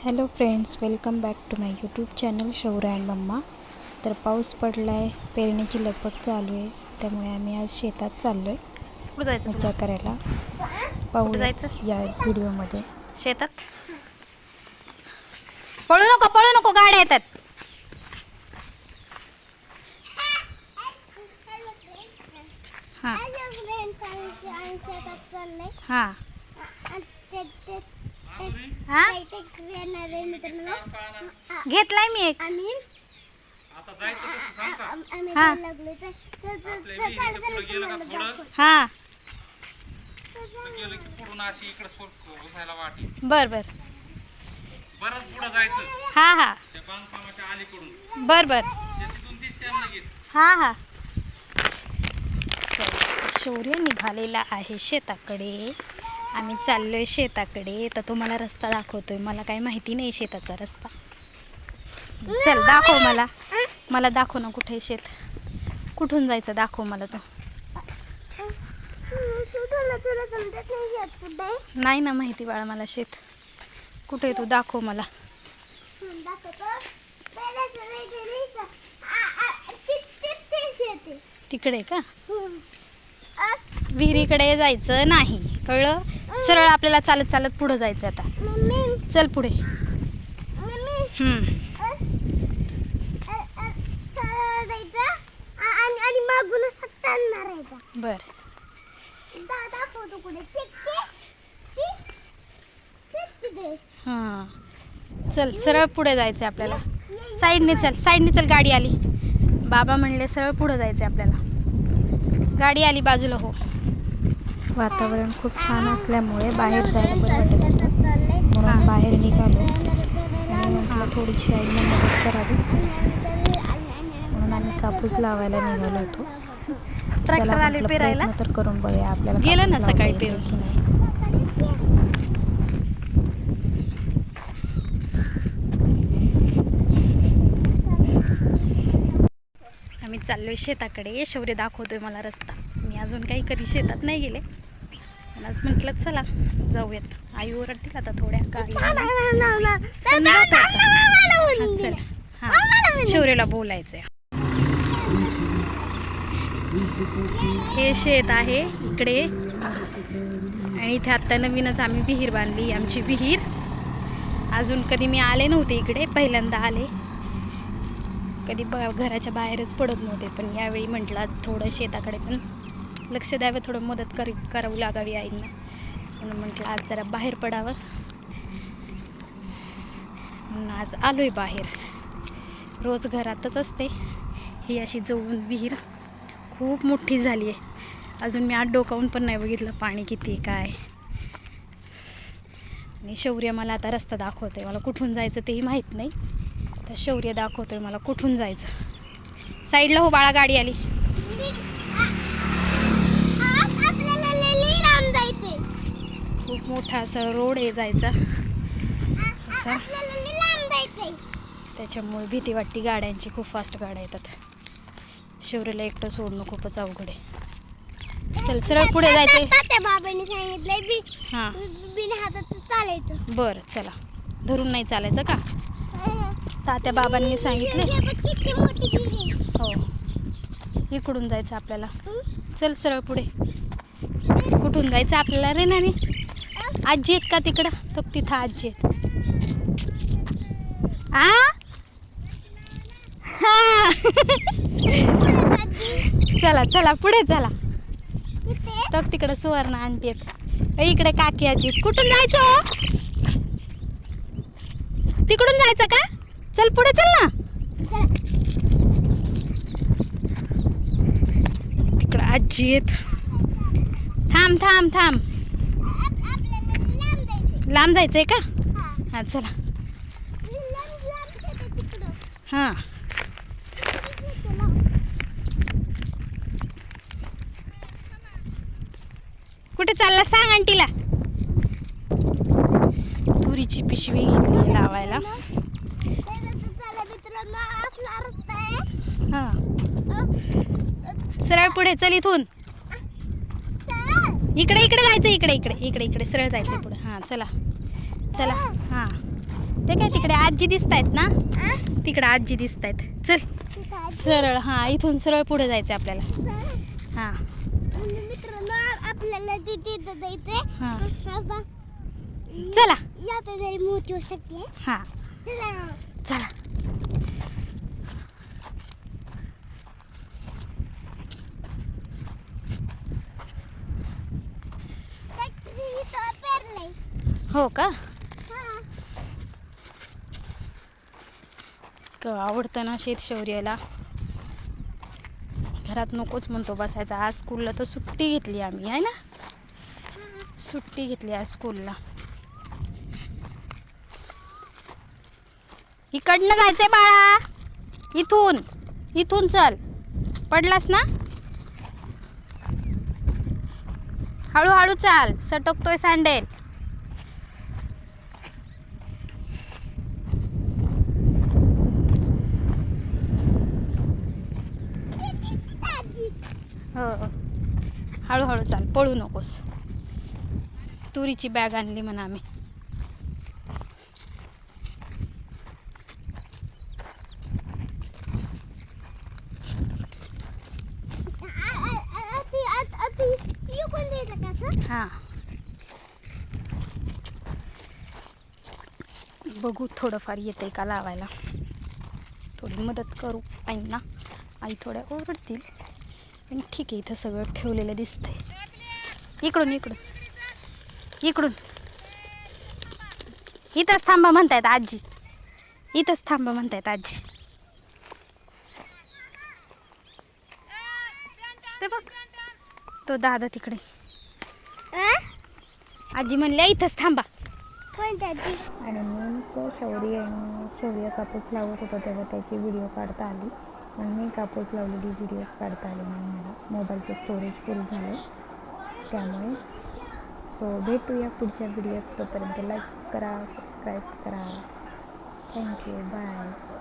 Hello friends, welcome back to my YouTube channel Shaurya and mamma. तर पाऊस पडला आहे, पेरणीची लगबग चालू आहे, त्यामुळे आम्ही आज शेतात चाललो आहे. कुठं जायचं मजा करायला. पाहू जायचं या व्हिडिओमध्ये. शेतात. पळू नको गाड्या येतात. घेतलाय मी एक. बर बर हा हा बर बर हा हा. शौर्य निघालेला आहे शेताकडे. आम्ही चाललोय शेताकडे. तर तुम्हाला रस्ता दाखवतोय. मला काही माहिती नाही शेताचा रस्ता. चल दाखव मला दाखव ना कुठे शेत. कुठून जायचं दाखव मला तू. नाही ना माहिती बाळा मला शेत कुठे. तू दाखव मला. तिकडे का? विहिरीकडे जायचं नाही, कळलं? सरळ आपल्याला चालत चालत पुढे जायचं. आता चल पुढे. बर हां चल, सरळ पुढे जायचं आपल्याला. साईडने चल गाडी आली. बाबा म्हणले सरळ पुढे जायचं आपल्याला. गाडी आली बाजूला हो. वातावरण खूप छान असल्यामुळे बाहेर जायला बरं वाटत होतं, म्हणून बाहेर निघालो आणि म्हटलं थोडीशी आईला मदत करावी, म्हणून आम्ही कापूस लावायला निघालो होतो. ट्रॅक्टर आले पेरायला. तर करून बघूया आपल्याला गेलं ना सकाळी पेरून की नाही. आम्ही चाललोय शेताकडे. शौर्य दाखवतोय मला रस्ता. मी अजून काही कधी शेतात नाही गेले, पण आज म्हटलं चला जाऊयात. आई ओरडतील आता थोड्या काळी. चल हां, शौर्यला बोलायचंय. हे शेत आहे इकडे, आणि इथे आत्ता नवीनच आम्ही विहीर बांधली. आमची विहीर. अजून कधी मी आले नव्हते इकडे, पहिल्यांदा आले. कधी घराच्या बाहेरच पडत नव्हते, पण यावेळी म्हटलं थोडं शेताकडे पण लक्ष द्यावं, थोडं मदत करावं लागावी आईंना, म्हणून म्हटलं आज जरा बाहेर पडावं, म्हणून आज आलोय बाहेर. रोज घरातच असते. ही अशी जवळून विहीर खूप मोठी झाली आहे. अजून मी आत डोकावून पण नाही बघितलं पाणी किती काय. आणि शौर्य मला आता रस्ता दाखवतोय. मला कुठून जायचं तेही माहीत नाही, तर शौर्य दाखवतोय मला कुठून जायचं. साईडला हो बाळा, गाडी आली. खूप मोठा असा रोड आहे जायचा असा, त्याच्यामुळे भीती वाटते गाड्यांची. खूप फास्ट गाड्या येतात. शौर्यला एकटं सोडणं खूपच अवघड आहे. चल सरळ पुढे जायचंय. बाबांनी सांगितलंय हां बिना हातात चालायचं. बरं चला. धरून नाही चालायचं का? तात्या बाबांनी सांगितले. हो, इकडून जायचं आपल्याला. चल सरळ पुढे. कुठून जायचं आपल्याला रे नानी? आजी आहेत का तिकडं? तो तिथं आजी आहेत. चला चला पुढे चला. तो तिकडं सुवर्ण आंटी आहेत, इकडे काकी आजी. कुठून जायचं? तिकडून जायचं का? चल पुढे चल ना. तिकडं आजी आहेत. थांब थांब थांब. लांब जायचंय का? हा चला. हां कुठे चालला सांग आंटीला. तुरीची पिशवी घेतली लावायला. हां सरळ पुढे चल. इथून इकडे इकडे जायचं. इकडे इकडे इकडे इकडे सरळ जायचं पुढे. हां चला चला. हां ते काय तिकडे आजी दिसत आहेत ना, आ? तिकडे आजी दिसत आहेत. चल तिथं आजी. सरळ, हां इथून सरळ पुढे जायचं आपल्याला. हां मित्रांनो आपल्याला तिथे जायचंय. हां बाबा चला. या पे मेरी मोठी हो सकती है. हां चला. चला. टॅक्सी इथं पेरलंय. हो का? हा. आवडतं ना शेतशौर्याला. घरात नकोच म्हणतो बसायचा. आज स्कूलला तर सुट्टी घेतली आम्ही आहे ना, सुट्टी घेतली आज स्कूलला. इकडनं जायचंय बाळा, इथून इथून चल. पडलास ना, हळूहळू चाल, सटकतोय सँडेल. हो हळूहळू चाल, पळू नकोस. तुरीची बॅग आणली म्हणा आम्ही. हां बघू थोडंफार येतंय का लावायला. थोडी मदत करू आईंना. आई थोड्या ओरडतील पण ठीक आहे. इथं सगळं ठेवलेलं दिसतंय. इकडून इकडून इकडून इथंच थांबा म्हणतायत आजी, इथंच थांबा म्हणतायत आजी. ते बघ तो दादा तिकडे. आजी म्हणल्या इथंच थांबा. आणि नेमकं शौर्य कापूस लावत होता तेव्हा त्याची व्हिडिओ काढता आली, पण मी कापूस लावलेली व्हिडिओ काढता आली नाही मला. मोबाईलचं स्टोरेज फुल झालं त्यामुळे. सो भेटूया पुढच्या व्हिडिओत. तोपर्यंत लाईक करा, सबस्क्राईब करा. Thank you, bye.